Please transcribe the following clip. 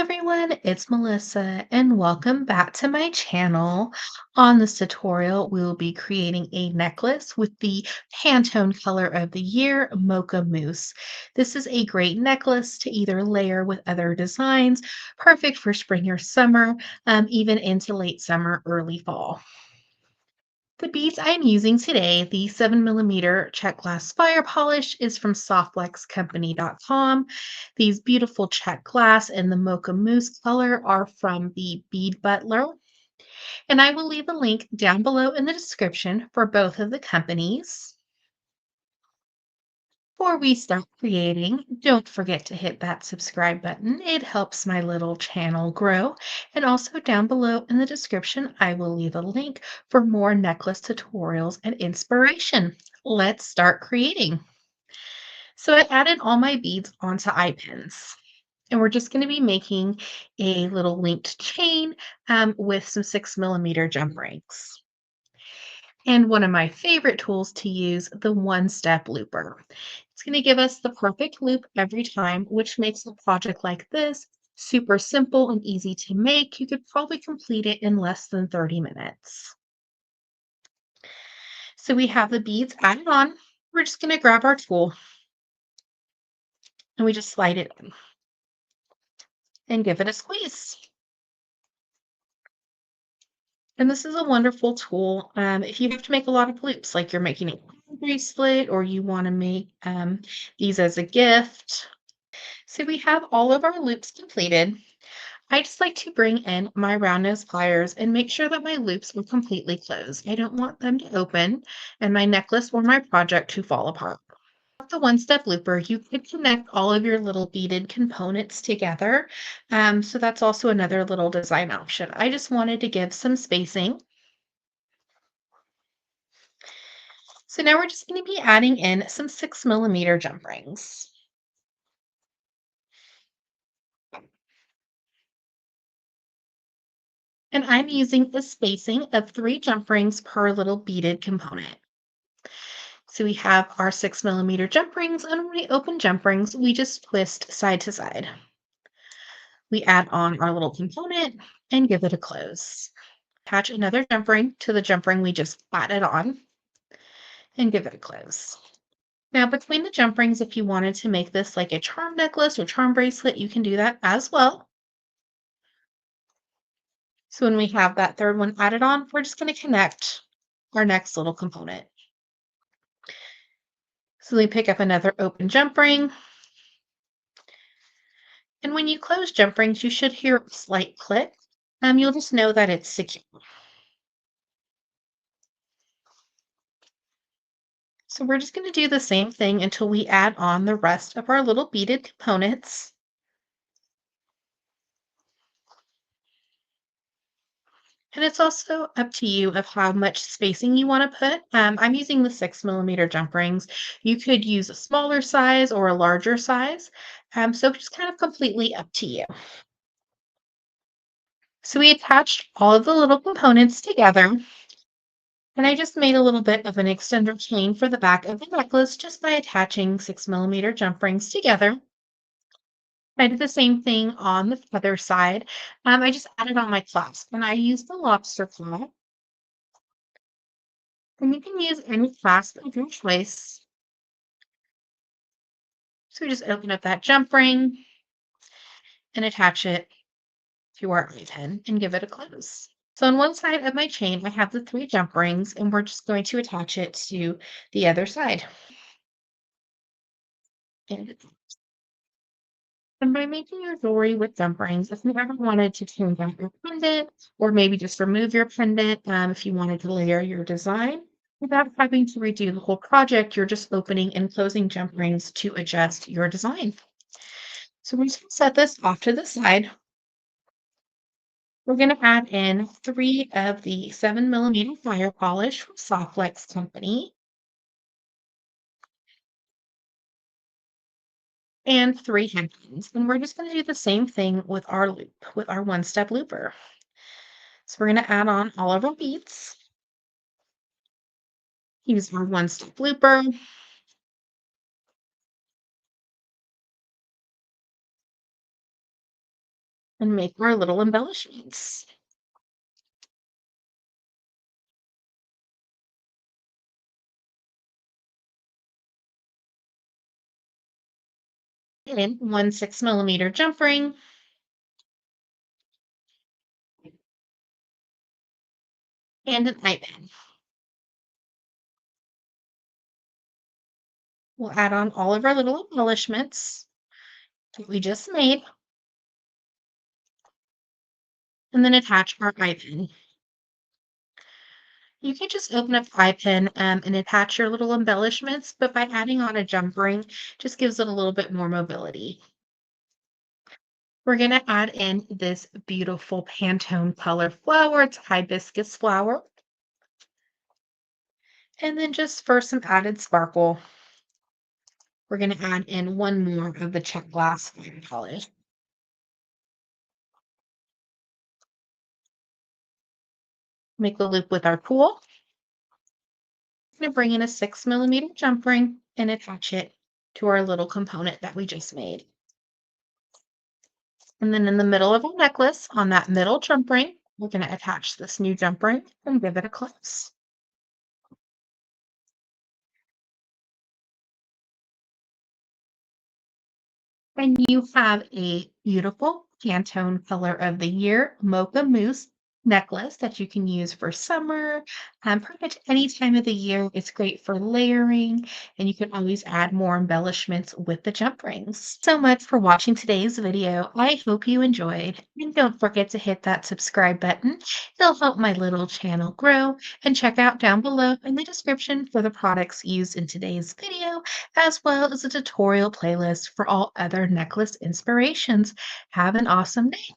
everyone, it's Melissa and welcome back to my channel. On this tutorial, we will be creating a necklace with the Pantone color of the year, Mocha Mousse. This is a great necklace to either layer with other designs, perfect for spring or summer, even into late summer, early fall. The beads I'm using today, the 7 millimeter Czech Glass Fire Polish, is from softluxcompany.com. These beautiful Czech Glass and the Mocha Mousse color are from the Bead Butler. And I will leave a link down below in the description for both of the companies. Before we start creating, don't forget to hit that subscribe button. It helps my little channel grow. And also down below in the description, I will leave a link for more necklace tutorials and inspiration. Let's start creating. So I added all my beads onto eye pins. And we're just going to be making a little linked chain with some 6 millimeter jump rings. And one of my favorite tools to use, the one-step looper. It's going to give us the perfect loop every time, which makes a project like this super simple and easy to make. You could probably complete it in less than 30 minutes. So we have the beads added on. We're just going to grab our tool and we just slide it in and give it a squeeze. And this is a wonderful tool if you have to make a lot of loops, like you're making a bracelet or you want to make these as a gift. So we have all of our loops completed. I just like to bring in my round nose pliers and make sure that my loops are completely closed. I don't want them to open and my necklace or my project to fall apart. With the one-step looper, you could connect all of your little beaded components together. So that's also another little design option. I just wanted to give some spacing. So now we're just going to be adding in some 6 millimeter jump rings. And I'm using the spacing of 3 jump rings per little beaded component. So we have our 6 millimeter jump rings, and when we open jump rings, we just twist side to side. We add on our little component and give it a close. Attach another jump ring to the jump ring we just added on and give it a close. Now, between the jump rings, if you wanted to make this like a charm necklace or charm bracelet, you can do that as well. So when we have that third one added on, we're just going to connect our next little component. So we pick up another open jump ring. And when you close jump rings, you should hear a slight click. You'll just know that it's secure. So we're just going to do the same thing until we add on the rest of our little beaded components. And it's also up to you of how much spacing you want to put. I'm using the 6 millimeter jump rings. You could use a smaller size or a larger size. So just kind of completely up to you. So we attached all of the little components together. And I just made a little bit of an extender chain for the back of the necklace just by attaching 6 millimeter jump rings together. I did the same thing on the other side. I just added on my clasp and I used the lobster claw. And you can use any clasp of your choice. So we just open up that jump ring and attach it to our eye pin and give it a close. So on one side of my chain, I have the 3 jump rings and we're just going to attach it to the other side. And by making your jewelry with jump rings, if you ever wanted to change out your pendant or maybe just remove your pendant, if you wanted to layer your design without having to redo the whole project, you're just opening and closing jump rings to adjust your design. So we're just going to set this off to the side. We're going to add in 3 of the 7 millimeter fire polish from Softlex Company and 3 head pins. And we're just going to do the same thing with our loop, with our one-step looper. So we're going to add on all of our beads. Use our one-step looper. and make our little embellishments. In one 6 millimeter jump ring and an eye pin. We'll add on all of our little embellishments that we just made and then attach our eye pin. You can just open up the eye pin and attach your little embellishments, but by adding on a jump ring, just gives it a little bit more mobility. We're going to add in this beautiful Pantone color flower. It's hibiscus flower. And then just for some added sparkle, we're going to add in one more of the Czech Glass fine polish. Make the loop with our tool. I'm going to bring in a 6 millimeter jump ring and attach it to our little component that we just made. And then in the middle of our necklace, on that middle jump ring, we're going to attach this new jump ring and give it a close. And you have a beautiful Pantone color of the year mocha mousse necklace that you can use for summer, pretty much any time of the year. It's great for layering, and you can always add more embellishments with the jump rings. So much for watching today's video. I hope you enjoyed, and don't forget to hit that subscribe button. It'll help my little channel grow, and check out down below in the description for the products used in today's video, as well as a tutorial playlist for all other necklace inspirations. Have an awesome day.